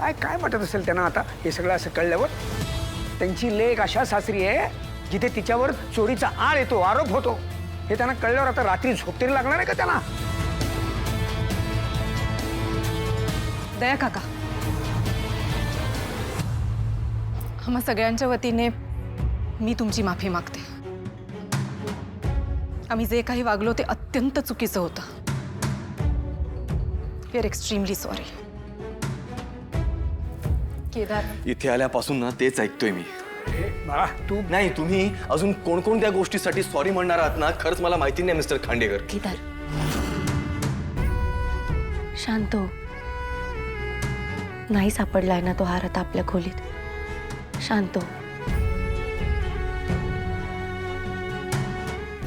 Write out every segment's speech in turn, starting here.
काय काय वाटत असेल त्यांना आता हे सगळं असं कळल्यावर? त्यांची लेक अशा सासरी आहे जिथे तिच्यावर चोरीचा आळ येतो, आरोप होतो, हे त्यांना कळल्यावर आता रात्री झोप तरी लागणार आहे का त्यांना? दया काका, आम्हा सगळ्यांच्या वतीने मी तुमची माफी मागते. आम्ही जे काही वागलो ते अत्यंत चुकीचं होतं. We are extremely sorry. Kedar, इथे आल्यापासून ना तेच ऐकतोय मी. बाळा तू नाही, तुम्ही अजून कोणकोणत्या गोष्टीसाठी सॉरी म्हणणार आहात ना, खरंच मला माहिती नाही मिस्टर खांडेकर. केदार, शांत हो. नाही सापडलाय ना तो हार आता आपल्या खोलीत. शांत हो.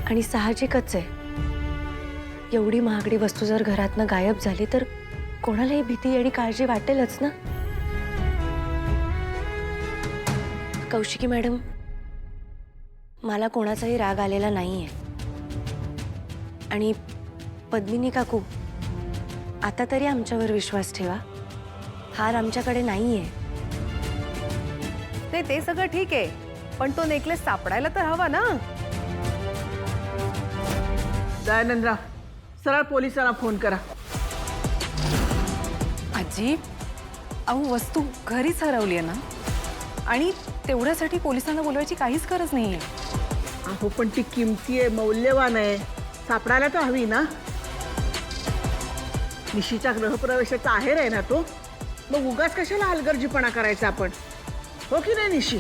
आणि साहजिकच आहे, एवढी महागडी वस्तू जर घरातनं गायब झाली तर कोणालाही भीती आणि काळजी वाटेलच ना. कौशिकी मॅडम, मला कोणाचाही राग आलेला नाहीये. आणि पद्मिनी काकू, आता तरी आमच्यावर विश्वास ठेवा. हार आमच्याकडे नाहीये. ते सगळं ठीक आहे, पण तो नेकलेस सापडायला तर हवा ना. दयानंदराव, सरळ पोलिसांना फोन करा. आजी, अहो वस्तू घरीच हरवली आहे ना, आणि तेवढ्यासाठी पोलिसांना बोलवायची काहीच गरज नाहीये. अहो पण ती किमती आहे, मौल्यवान आहे, सापडायला तर हवी ना. निशीच्या गृहप्रवेशाचा आहेर आहे ना तो, मग उगाच कशाला हलगर्जीपणा करायचा आपण, हो की नाही निशी?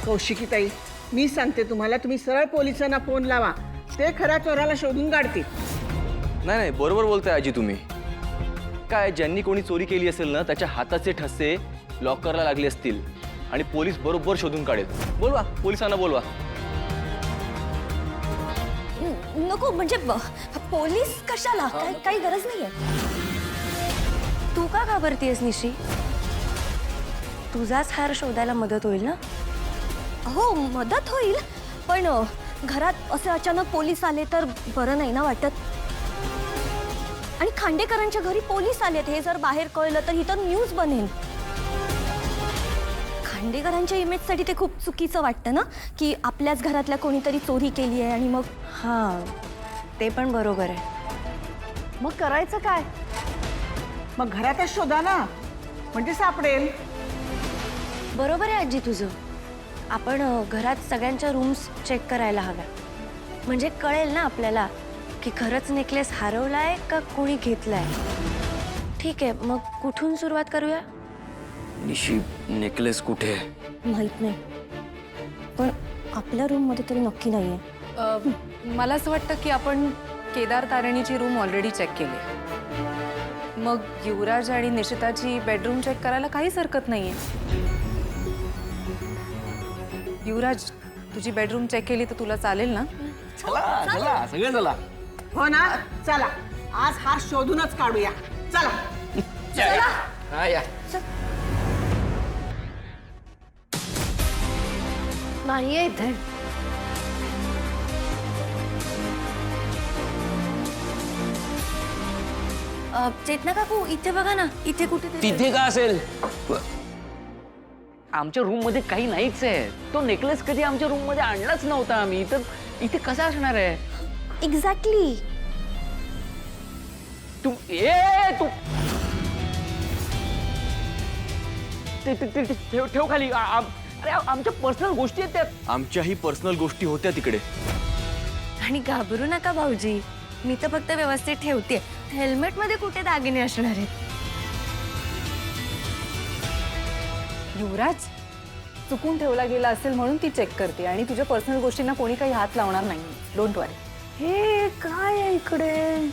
कौशिकीताई, मी सांगते तुम्हाला, तुम्ही सरळ पोलिसांना फोन लावा. ते खऱ्या चोराला शोधून काढतील. नाही नाही, बरोबर बोलताय आजी तुम्ही. काय, ज्यांनी कोणी चोरी केली असेल ना, त्याच्या हाताचे ठसे लॉकरला लागले असतील आणि पोलीस बरोबर शोधून काढेल. बोलवा, पोलिसांना बोलवा. नको, म्हणजे पोलीस कशाला? काही गरज नाहीये. तू का घाबरतीयस निशी? तुझाच हार शोधायला मदत होईल ना. हो, मदत होईल, पण घरात असे अचानक पोलीस आले तर बरं नाही ना वाटत. आणि खांडेकरांच्या घरी पोलीस आलेत हे जर बाहेर कळलं तर ही तर न्यूज बनेल. खांडेकरांच्या इमेजसाठी ते खूप चुकीचं वाटतं ना, की आपल्याच घरातल्या कोणीतरी चोरी केली आहे. आणि मग हां, ते पण बरोबर आहे. मग करायचं काय? मग घरातच शोधा ना, म्हणजे सापडेल. बरोबर आहे आजी तुझं. आपण घरात सगळ्यांच्या रूम्स चेक करायला हव्या, म्हणजे कळेल ना आपल्याला की खरंच नेकलेस हरवलाय का कोणी घेतलाय. ठीक आहे, मग कुठून सुरुवात करूया? निशी, नेकलेस कुठे आहे? माहित नाही, पण आपल्या रूममध्ये तरी नक्की नाहीये. मला असं वाटतं की आपण केदार तारिणीची रूम ऑलरेडी चेक केली. मग युवराज आणि निशिताची बेडरूम चेक करायला काहीच हरकत नाहीये. युवराज, तुझी बेडरूम चेक केली तर तुला चालेल ना? चला चला, सगळे चला. हो ना, चला आज हार शोधूनच काढूया. चला हा, या. नाहीये इथे. चेतना काकू, इथे बघा ना, इथे कुठे तिथे का असेल? आमच्या रूम मध्ये काही नाहीच आहे. तो नेकलेस कधी आमच्या रूम मध्ये आणलाच नव्हता आम्ही, तर इथे कसा असणार आहे? एक्झॅक्टली. तू ठेव खाली. अरे आमच्या पर्सनल गोष्टी आहेत त्यात. आमच्याही पर्सनल गोष्टी होत्या तिकडे. आणि घाबरू नका भाऊजी, मी तर फक्त व्यवस्थित ठेवते. हेल्मेट मध्ये कुठे दागिने असणार आहेत? युवराज, चुकून ठेवला गेला असेल म्हणून ती चेक करते, आणि तुझ्या पर्सनल गोष्टींना कोणी काही हात लावणार नाही. डोंट वरी. हे काय आहे इकडे?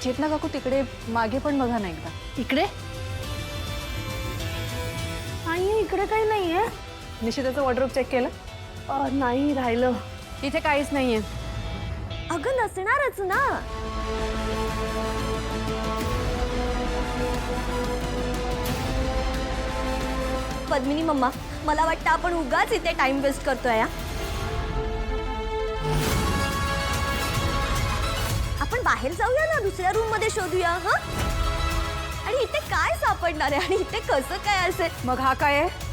चेतना काकू, तिकडे मागे पण बघा ना एकदा. इकडे नाहीये, इकडे काही नाहीये. निशिताचं वॉर्डरोब चेक केलं? नाही, राहिलं. इथे काहीच नाहीये. अगं नसणारच ना. पद्मिनी मम्मा, मला वाटतं आपण उगाच इथे टाइम वेस्ट करतोय. आपण बाहेर बाहेर जाऊया ना, दुसऱ्या रूम मध्ये शोधूया. हा, आणि इथे काय सापडणार आहे आणि इथे कसं काय असेल? मग हा काय आहे?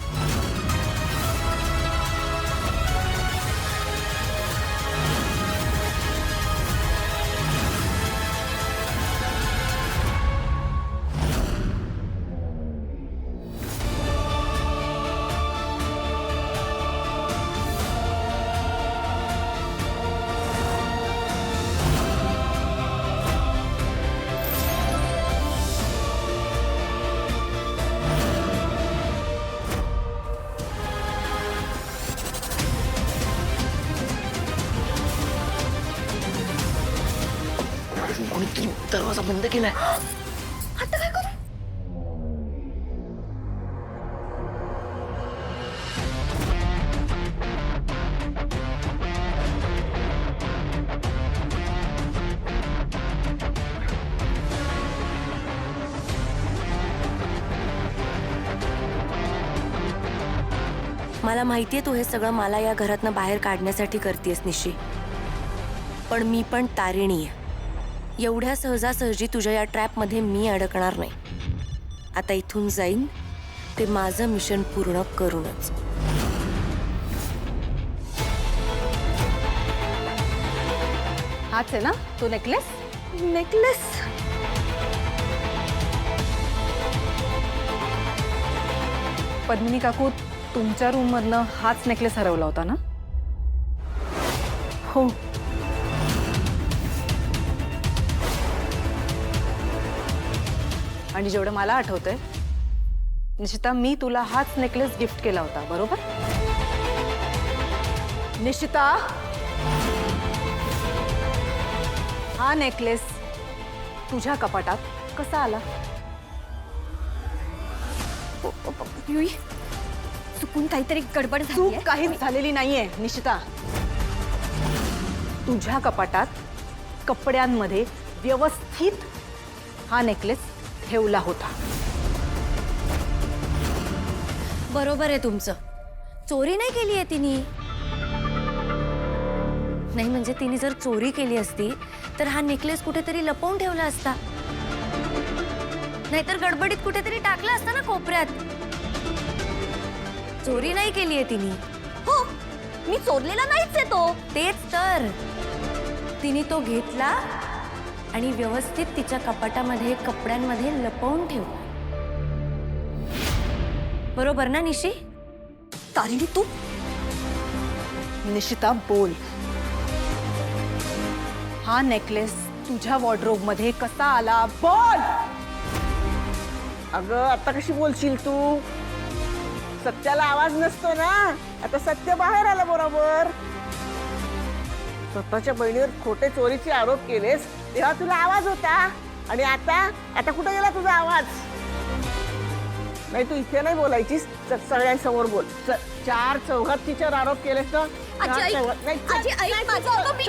कोणीतरी दरवाजा बंद केलाय. आता काय करू? मला माहितीये तू हे सगळं मला या घरातनं बाहेर काढण्यासाठी करतेस निशी, पण मी पण तारिणी आहे. एवढ्या सहजासहजी तुझ्या या ट्रॅपमध्ये मी अडकणार नाही. आता इथून जाईन ते माझं मिशन पूर्ण करूनच. हाच आहे ना तो नेकलेस? नेकलेस? पद्मिनी काकू, तुमच्या रूम मधनं हाच नेकलेस हरवला होता ना? हो. आणि जेवढं मला आठवतंय, निशिता, मी तुला हाच नेकलेस गिफ्ट केला होता, बरोबर? निशिता, हा नेकलेस तुझ्या कपाटात कसा आला? युई, चुकून काहीतरी गडबड झाली चूक आहे. काहीच झालेली नाहीये निशिता. तुझ्या कपाटात कपड्यांमध्ये व्यवस्थित हा नेकलेस ठेवला होता. बरोबर आहे तुमचं. चोरी नाही केली आहे तिने. नाही म्हणजे तिने जर चोरी केली असती तर हा नेकलेस कुठेतरी लपवून ठेवला असता, नाहीतर गडबडीत कुठेतरी टाकला असता ना कोपऱ्यात. चोरी नाही केली आहे तिने. हो, मी चोरलेला नाहीच आहे तो. तेच तर, तिने तो घेतला आणि व्यवस्थित तिच्या कपाटामध्ये कपड्यांमध्ये लपवून ठेवला. बरोबर ना निशी? तारिणी, तू निशिता, बोल. हा नेकलेस तुझ्या वॉर्डरोब मध्ये कसा आला? बोल. अगं आता कशी बोलशील तू? सत्याला आवाज नसतो ना. आता सत्य बाहेर आलं बरोबर. स्वतःच्या बहिणीवर खोटे चोरीचे आरोप केलेस तेव्हा तुला आवाज होता, आणि आता कुठे गेला तुझा आवाज? नाही, तू इथे नाही बोलायचीस, सगळ्यांसमोर बोल. चार चौघात तिच्यावर आरोप केलेस ना. आजी ऐक, आजी ऐक माझं. अगं मी,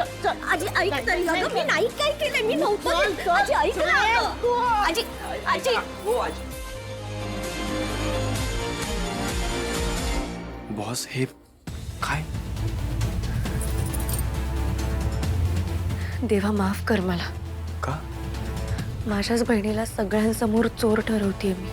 आजी ऐक तरी. अगं मी नाही काय केलंय, मी नव्हतं केलं. आजी ऐक ना अगं. आजी, आजी. बॉस, हे काय? देवा माफ कर मला. का? माझ्याच बहिणीला सगळ्यांसमोर चोर ठरवतेय मी.